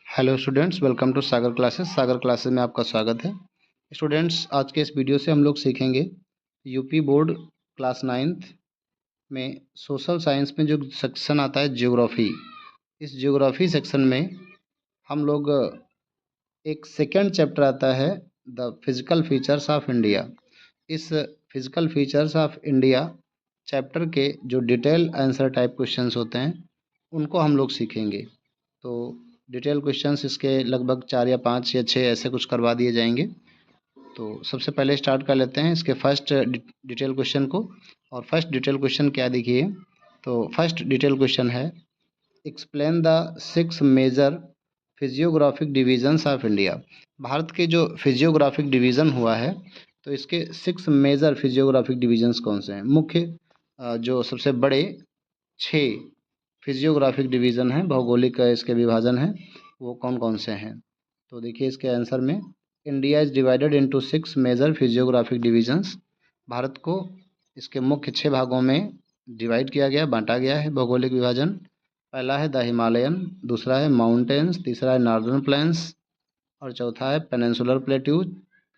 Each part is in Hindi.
Hello students, welcome to Sagar classes. Sagar classes में आपका स्वागत है। स्टूडेंट्स, आज के इस वीडियो से हम लोग सीखेंगे यूपी बोर्ड क्लास 9th में सोशल साइंस में जो सेक्शन आता है ज्योग्राफी। इस ज्योग्राफी सेक्शन में हम लोग एक सेकेंड चैप्टर आता है the physical features of India. इस physical features of India chapter के जो डिटेल आंसर टाइप क्वेश्चंस होते हैं उनको हम लोग सीखेंगे। तो डिटेल क्वेश्चंस इसके लगभग 4 या 5 या 6 ऐसे कुछ करवा दिए जाएंगे। तो सबसे पहले स्टार्ट कर लेते हैं इसके फर्स्ट डिटेल क्वेश्चन को। और फर्स्ट डिटेल क्वेश्चन क्या देखिए, तो फर्स्ट डिटेल क्वेश्चन है explain the 6 major physiographic divisions of India. Bharat के जो फिजियोग्राफिक डिवीज़न हुआ है तो इसके 6 मेजर फिजियोग्राफिक डिवीजन्स कौन से हैं। मुख्य जो सबसे बड़े 6 फिजियोग्राफिक डिवीज़न हैं, भौगोलिक इसके विभाजन हैं, वो कौन कौन से हैं। तो देखिए इसके आंसर में India is divided into 6 major physiographic divisions. Bharat को इसके मुख्य 6 भागों में डिवाइड किया गया, बांटा गया है भौगोलिक विभाजन। पहला है द हिमालयन, दूसरा है माउंटेन्स, तीसरा है नॉर्दर्न प्लेन्स और चौथा है पेनिनसुलर प्लेट्यू,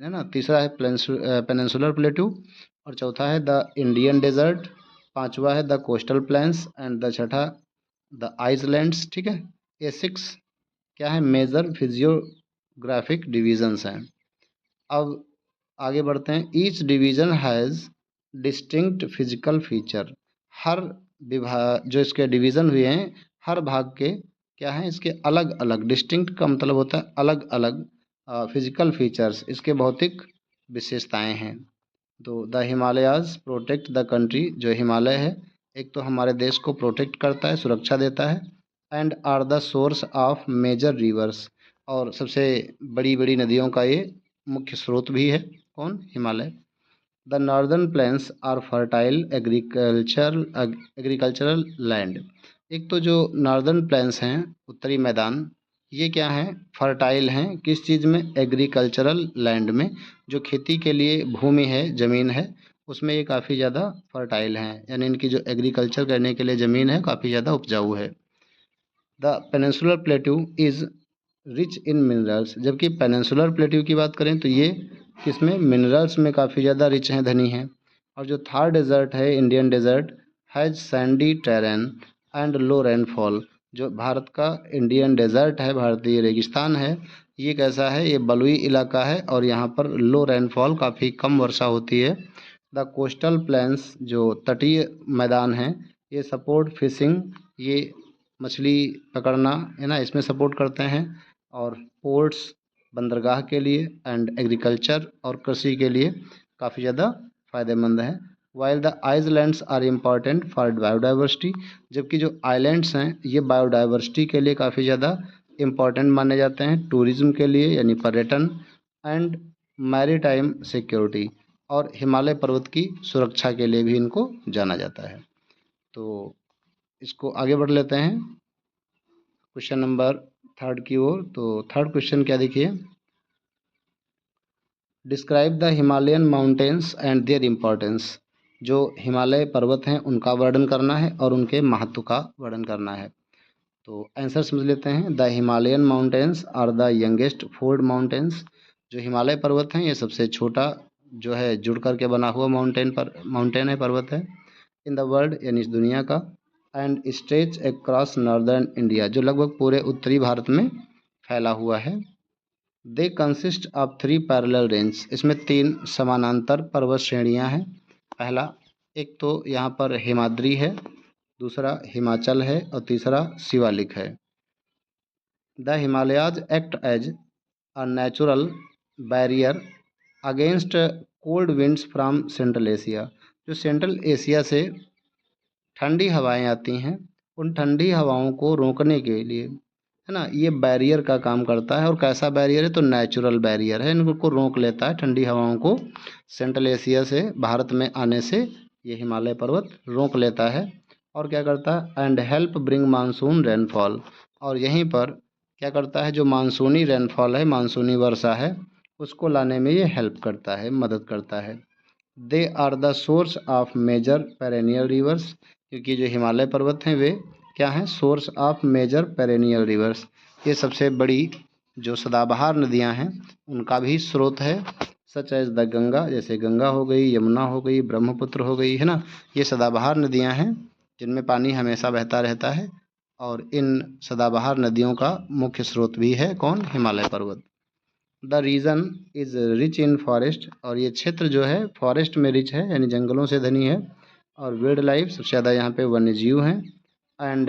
है ना। तीसरा है पेनिनसुलर प्लेट्यू और चौथा है द इंडियन डेजर्ट, पांचवा है the coastal plains and the छठा द आइसलैंड्स। ठीक है, ये 6 क्या है, मेजर फिजियोग्राफिक डिवीजन्स हैं। अब आगे बढ़ते हैं। Each division has distinct physical feature. हर विभाग जो इसके डिवीज़न हुए हैं, हर भाग के क्या हैं, इसके अलग अलग, डिस्टिंक्ट का मतलब होता है अलग अलग फिजिकल फीचर्स, इसके भौतिक विशेषताएं हैं। तो the Himalayas protect the country, जो हिमालय है एक तो हमारे देश को प्रोटेक्ट करता है, सुरक्षा देता है। And are the source of major rivers, और सबसे बड़ी बड़ी नदियों का ये मुख्य स्रोत भी है। कौन? Himalaya. The northern plains are fertile agricultural land. एक तो जो नॉर्दर्न प्लेन्स हैं, उत्तरी मैदान, ये क्या हैं, फर्टाइल हैं। किस चीज़ में? एग्रीकल्चरल लैंड में। जो खेती के लिए भूमि है, ज़मीन है, उसमें ये काफ़ी ज़्यादा फर्टाइल हैं, यानी इनकी जो एग्रीकल्चर करने के लिए ज़मीन है काफ़ी ज़्यादा उपजाऊ है। The peninsular plateau is rich in minerals. जबकि पेनिनसुलर प्लेट्यू की बात करें तो ये किसमें? मिनरल्स में काफ़ी ज़्यादा रिच हैं, धनी हैं। और जो थार डेजर्ट है, Indian desert, has sandy terrain and low rainfall. जो भारत का इंडियन डेजर्ट है, भारतीय रेगिस्तान है, ये कैसा है? ये बलुई इलाका है और यहाँ पर लो रेनफॉल, काफ़ी कम वर्षा होती है। द कोस्टल प्लेन्स, जो तटीय मैदान हैं, ये सपोर्ट फिशिंग, ये मछली पकड़ना, है ना, इसमें सपोर्ट करते हैं। और पोर्ट्स, बंदरगाह के लिए, एंड एग्रीकल्चर और कृषि के लिए काफ़ी ज़्यादा फ़ायदेमंद है। While the islands are important for biodiversity. जबकि जो आइलैंड्स हैं ये बायोडाइवर्सिटी के लिए काफ़ी ज़्यादा इम्पॉर्टेंट माने जाते हैं, टूरिज़्म के लिए यानी पर्यटन, एंड मैरीटाइम सिक्योरिटी, और हिमालय पर्वत की सुरक्षा के लिए भी इनको जाना जाता है। तो इसको आगे बढ़ लेते हैं क्वेश्चन नंबर 3 की ओर। तो थर्ड क्वेश्चन क्या देखिए, describe the Himalayan mountains and there importance. जो हिमालय पर्वत हैं उनका वर्णन करना है और उनके महत्व का वर्णन करना है। तो आंसर समझ लेते हैं। The Himalayan mountains are the youngest fold mountains. जो हिमालय पर्वत हैं ये सबसे छोटा जो है जुड़ करके बना हुआ माउंटेन है, पर्वत है, इन द वर्ल्ड, यानी इस दुनिया का। And stretch across northern India, जो लगभग पूरे उत्तरी भारत में फैला हुआ है। They consist of 3 parallel range. इसमें 3 समानांतर पर्वत श्रेणियां हैं। पहला, एक तो यहाँ पर हिमाद्री है, दूसरा हिमाचल है और तीसरा शिवालिक है। The Himalayas act as a natural barrier against cold winds from central Asia. जो सेंट्रल एशिया से ठंडी हवाएं आती हैं, उन ठंडी हवाओं को रोकने के लिए, है ना, ये बैरियर का काम करता है। और कैसा बैरियर है? तो नेचुरल बैरियर है, इनको रोक लेता है, ठंडी हवाओं को सेंट्रल एशिया से भारत में आने से ये हिमालय पर्वत रोक लेता है। और क्या करता है? And help bring monsoon rainfall. और यहीं पर क्या करता है? जो मानसूनी रेनफॉल है, मानसूनी वर्षा है, उसको लाने में ये हेल्प करता है, मदद करता है। They are the source of major perennial rivers. क्योंकि जो हिमालय पर्वत हैं वे क्या हैं, source of major perennial rivers. ये सबसे बड़ी जो सदाबहार नदियां हैं उनका भी स्रोत है। सच एज द गंगा, जैसे गंगा हो गई, यमुना हो गई, ब्रह्मपुत्र हो गई, है ना। ये सदाबहार नदियां हैं जिनमें पानी हमेशा बहता रहता है। और इन सदाबहार नदियों का मुख्य स्रोत भी है कौन, हिमालय पर्वत। The region is rich in forest, और ये क्षेत्र जो है फॉरेस्ट में रिच है, यानी जंगलों से धनी है। और वाइल्ड लाइफ, सबसे ज़्यादा यहाँ पे वन्य जीव हैं। एंड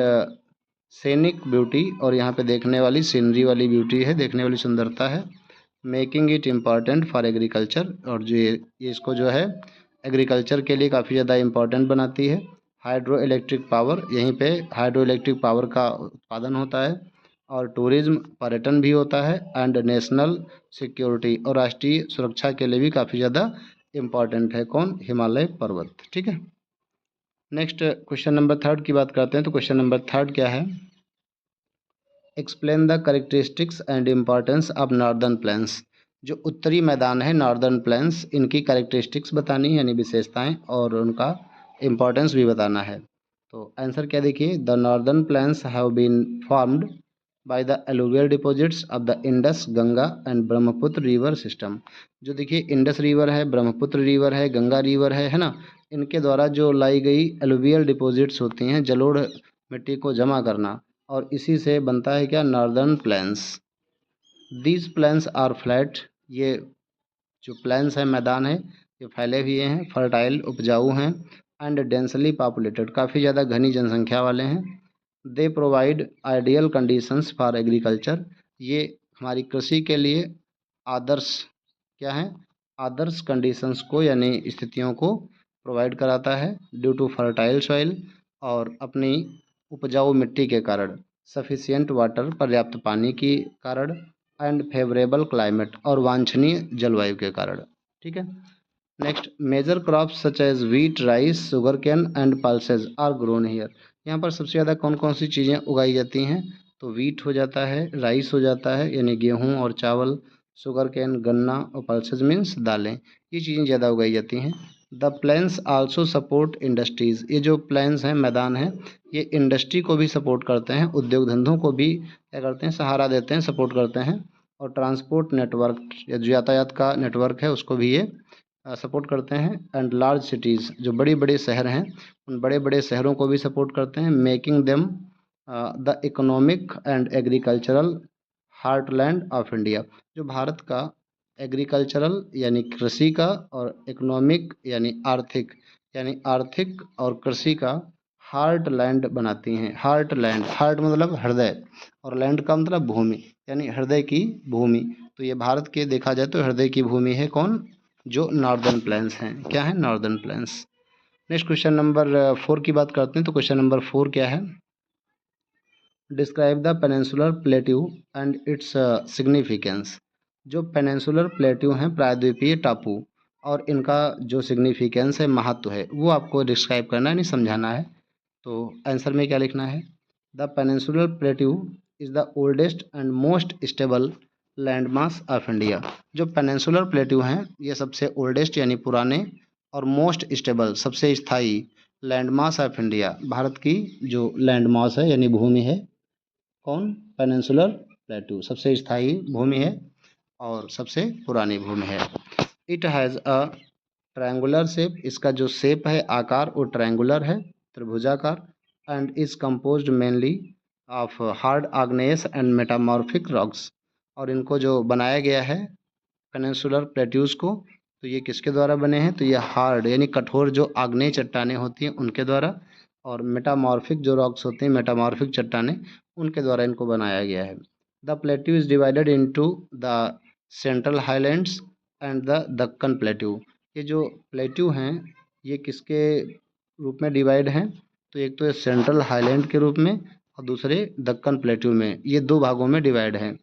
सीनिक ब्यूटी, और यहाँ पे देखने वाली सीनरी वाली ब्यूटी है, देखने वाली सुंदरता है। Making it important for agriculture, और जो ये इसको जो है एग्रीकल्चर के लिए काफ़ी ज़्यादा इम्पॉर्टेंट बनाती है। हाइड्रो इलेक्ट्रिक पावर, यहीं पे हाइड्रो इलेक्ट्रिक पावर का उत्पादन होता है। और टूरिज्म, पर्यटन भी होता है। एंड नेशनल सिक्योरिटी, और राष्ट्रीय सुरक्षा के लिए भी काफ़ी ज़्यादा इम्पॉर्टेंट है कौन, हिमालय पर्वत। ठीक है। नेक्स्ट क्वेश्चन नंबर 3 की बात करते हैं। तो क्वेश्चन नंबर 3 क्या है, explain the characteristics and importance of northern plains. जो उत्तरी मैदान है नॉर्दर्न प्लेन्स, इनकी कैरेक्टरिस्टिक्स बतानी है, यानी विशेषताएं, और उनका इम्पॉर्टेंस भी बताना है। तो आंसर क्या देखिए, the northern plains have been formed by the alluvial deposits of the Indus, Ganga and Brahmaputra river system. जो देखिए इंडस रिवर है, ब्रह्मपुत्र रिवर है, गंगा रिवर है ना, इनके द्वारा जो लाई गई एलुवियल डिपॉजिट्स होती हैं, जलोढ़ मिट्टी को जमा करना, और इसी से बनता है क्या, northern plains. These plains are flat, ये जो प्लेन्स है, मैदान है, ये फैले हुए हैं, फर्टाइल, उपजाऊ हैं। एंड डेंसली पॉपुलेटेड, काफ़ी ज़्यादा घनी जनसंख्या वाले हैं। They provide ideal conditions for agriculture, ये हमारी कृषि के लिए आदर्श क्या है, आदर्श कंडीशंस को, यानी स्थितियों को प्रोवाइड कराता है। ड्यू टू फर्टाइल सॉइल, और अपनी उपजाऊ मिट्टी के कारण। सफिशियंट वाटर, पर्याप्त पानी के कारण। एंड फेवरेबल क्लाइमेट, और वांछनीय जलवायु के कारण। ठीक है। Next, major crops such as wheat, rice, sugarcane and pulses are grown here. यहाँ पर सबसे ज़्यादा कौन कौन सी चीज़ें उगाई जाती हैं, तो व्हीट हो जाता है, राइस हो जाता है यानी गेहूँ और चावल, शुगर कैन गन्ना, और पल्सेज मीन्स दालें, ये चीज़ें ज़्यादा उगाई जाती हैं। The plains also support industries, ये जो प्लेन्स हैं, मैदान हैं, ये इंडस्ट्री को भी सपोर्ट करते हैं, उद्योग धंधों को भी क्या करते हैं, सहारा देते हैं, सपोर्ट करते हैं। और ट्रांसपोर्ट नेटवर्क, या जो यातायात का नेटवर्क है उसको भी ये सपोर्ट करते हैं। एंड लार्ज सिटीज़, जो बड़ी बड़े शहर हैं, उन बड़े बड़े शहरों को भी सपोर्ट करते हैं। Making them the economic and agricultural heartland of India, जो भारत का एग्रीकल्चरल यानी कृषि का, और इकोनॉमिक यानी आर्थिक और कृषि का हार्ट लैंड बनाती हैं। हार्ट लैंड, हार्ट मतलब हृदय, और लैंड का मतलब भूमि, यानी हृदय की भूमि। तो ये भारत के देखा जाए तो हृदय की भूमि है कौन, जो नॉर्दर्न प्लेन्स हैं। क्या है, northern plains. Next question number 4 की बात करते हैं। तो क्वेश्चन नंबर 4 क्या है, describe the peninsular plateau and its significance. जो पेनिनसुलर प्लेट्यू हैं, प्रायद्वीपीय टापू, और इनका जो सिग्निफिकेंस है, महत्व है, वो आपको डिस्क्राइब करना है, नहीं समझाना है। तो आंसर में क्या लिखना है, the peninsular plateau is the oldest and most stable landmass of India. जो पेनिनसुलर प्लेट्यू हैं, ये सबसे ओल्डेस्ट यानी पुराने, और मोस्ट स्टेबल सबसे स्थायी लैंडमास ऑफ इंडिया, भारत की जो लैंडमास है यानी भूमि है कौन, पेनिनसुलर प्लेट्यू, सबसे स्थायी भूमि है और सबसे पुरानी भूमि है। It has a triangular shape, इसका जो शेप है, आकार, वो ट्रायंगुलर है, त्रिभुजाकार। And is composed mainly of hard igneous and metamorphic rocks, और इनको जो बनाया गया है पेनिनसुलर प्लेट्यूज को, तो ये किसके द्वारा बने हैं, तो ये हार्ड यानी कठोर जो आग्नेय चट्टानें होती हैं उनके द्वारा, और मेटामॉर्फिक जो रॉक्स होते हैं, मेटामॉर्फिक चट्टानें, उनके द्वारा इनको बनाया गया है। The plateau is divided into the central highlands and the Deccan plateau. ये जो प्लेट्यू हैं, ये किसके रूप में डिवाइड हैं, तो एक तो ये सेंट्रल हाईलैंड के रूप में, और दूसरे दक्कन प्लेट्यू में, ये दो भागों में डिवाइड हैं।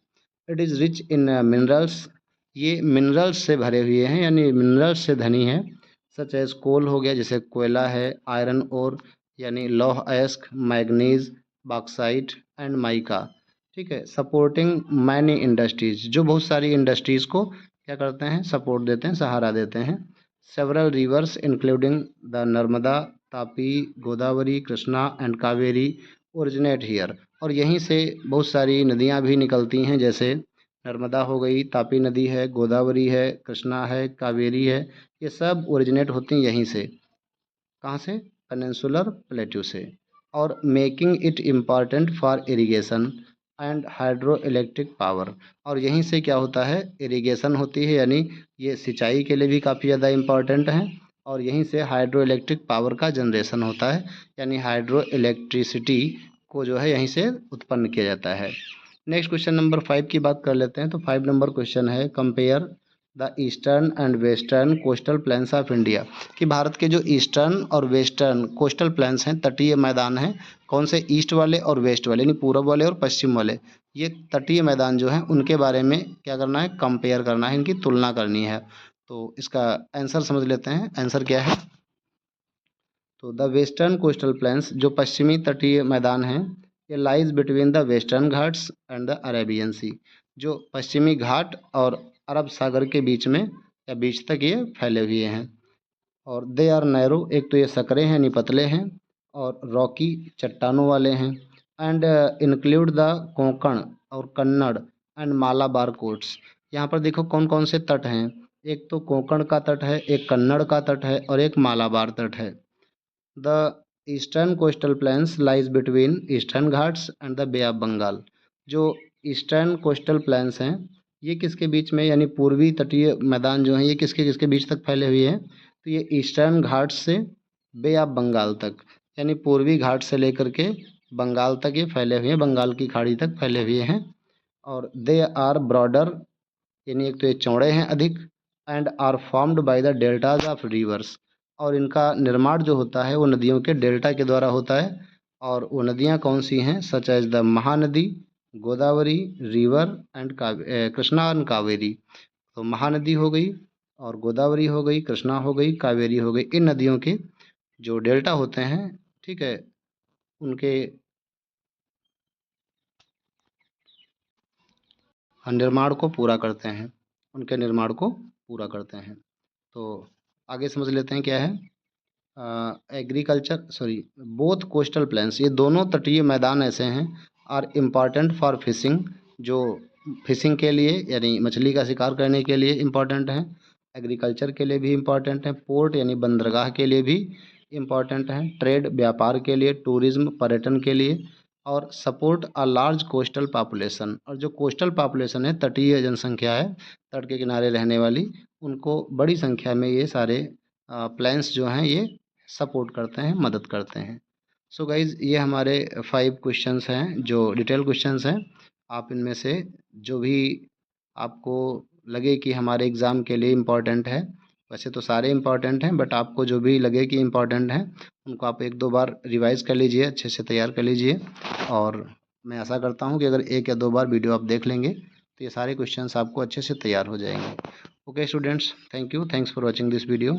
It is rich in minerals, ये मिनरल्स से भरे हुए हैं, यानी मिनरल्स से धनी है। सच एज कोल हो गया, जैसे कोयला है, आयरन ओर यानी लौह अयस्क, मैग्नीज, बॉक्साइट एंड माइका। ठीक है। सपोर्टिंग मैनी इंडस्ट्रीज, जो बहुत सारी इंडस्ट्रीज़ को क्या करते हैं, सपोर्ट देते हैं, सहारा देते हैं। Several reverse including the Narmada, Tapi, Godavari, Krishna and Kaveri originate here, और यहीं से बहुत सारी नदियाँ भी निकलती हैं, जैसे नर्मदा हो गई, तापी नदी है, गोदावरी है, कृष्णा है, कावेरी है। ये सब ओरिजिनेट होती हैं यहीं से। कहाँ से? पेनिनसुलर प्लेट्यू से। और making it important for irrigation and hydro electric power, और यहीं से क्या होता है? इरिगेशन होती है, यानी ये सिंचाई के लिए भी काफ़ी ज़्यादा इम्पॉर्टेंट है। और यहीं से हाइड्रो इलेक्ट्रिक पावर का जनरेशन होता है, यानी हाइड्रो इलेक्ट्रिसिटी को जो है यहीं से उत्पन्न किया जाता है। नेक्स्ट क्वेश्चन नंबर 5 की बात कर लेते हैं। तो 5 नंबर क्वेश्चन है, compare the eastern and western coastal planes of India, कि भारत के जो ईस्टर्न और वेस्टर्न कोस्टल प्लेन्स हैं, तटीय मैदान हैं, कौन से? ईस्ट वाले और वेस्ट वाले, यानी पूरब वाले और पश्चिम वाले। ये तटीय मैदान जो हैं उनके बारे में क्या करना है? कंपेयर करना है, इनकी तुलना करनी है। तो इसका आंसर समझ लेते हैं। आंसर क्या है? तो द वेस्टर्न कोस्टल प्लेन्स, जो पश्चिमी तटीय मैदान हैं, ये lies between the Western Ghats and the Arabian Sea, जो पश्चिमी घाट और अरब सागर के बीच में या बीच तक ये फैले हुए हैं। और दे आर नैरो, एक तो ये सकरे हैं, यानी पतले हैं, और रॉकी, चट्टानों वाले हैं। एंड इंक्लूड द कोंकण और कन्नड़ एंड मालाबार कोट्स। यहाँ पर देखो कौन कौन से तट हैं। एक तो कोंकण का तट है, एक कन्नड़ का तट है, और एक मालाबार तट है। The eastern coastal plains lies between eastern Ghats and the Bay of Bengal, जो ईस्टर्न कोस्टल प्लेन्स हैं ये किसके बीच में, यानी पूर्वी तटीय मैदान जो हैं ये किसके किसके बीच तक फैले हुए हैं? तो ये ईस्टर्न घाट्स से बे ऑफ बंगाल तक, यानी पूर्वी घाट से लेकर के बंगाल तक ये फैले हुए हैं, बंगाल की खाड़ी तक फैले हुए हैं। और दे आर ब्रॉडर, यानी एक तो ये चौड़े हैं अधिक, and are formed by the deltas of rivers, और इनका निर्माण जो होता है वो नदियों के डेल्टा के द्वारा होता है। और वो नदियाँ कौन सी हैं? Such as the Mahanadi, Godavari, river and Krishna and Kaveri. तो महानदी हो गई, और गोदावरी हो गई, कृष्णा हो गई, कावेरी हो गई। इन नदियों के जो डेल्टा होते हैं, ठीक है, उनके निर्माण को पूरा करते हैं, उनके निर्माण को पूरा करते हैं। तो आगे समझ लेते हैं क्या है। Agriculture sorry both coastal planes, ये दोनों तटीय मैदान ऐसे हैं, आर इम्पॉर्टेंट फॉर फिशिंग, जो फिशिंग के लिए यानी मछली का शिकार करने के लिए इम्पॉर्टेंट हैं। एग्रीकल्चर के लिए भी इम्पॉर्टेंट हैं। पोर्ट यानी बंदरगाह के लिए भी इम्पॉर्टेंट हैं। ट्रेड व्यापार के लिए, टूरिज्म पर्यटन के लिए, और support a large coastal population, और जो कोस्टल पॉपुलेशन है, तटीय जनसंख्या है, तट के किनारे रहने वाली, उनको बड़ी संख्या में ये सारे प्लान्स जो हैं ये सपोर्ट करते हैं, मदद करते हैं। सो गाइज़, ये हमारे 5 क्वेश्चंस हैं जो डिटेल क्वेश्चंस हैं। आप इनमें से जो भी आपको लगे कि हमारे एग्ज़ाम के लिए इम्पॉर्टेंट है, वैसे तो सारे इम्पॉर्टेंट हैं, बट आपको जो भी लगे कि इम्पॉर्टेंट हैं उनको आप 1-2 बार रिवाइज़ कर लीजिए, अच्छे से तैयार कर लीजिए। और मैं आशा करता हूँ कि अगर 1 या 2 बार वीडियो आप देख लेंगे तो ये सारे क्वेश्चंस आपको अच्छे से तैयार हो जाएंगे। Okay students, thank you, thanks for watching this video.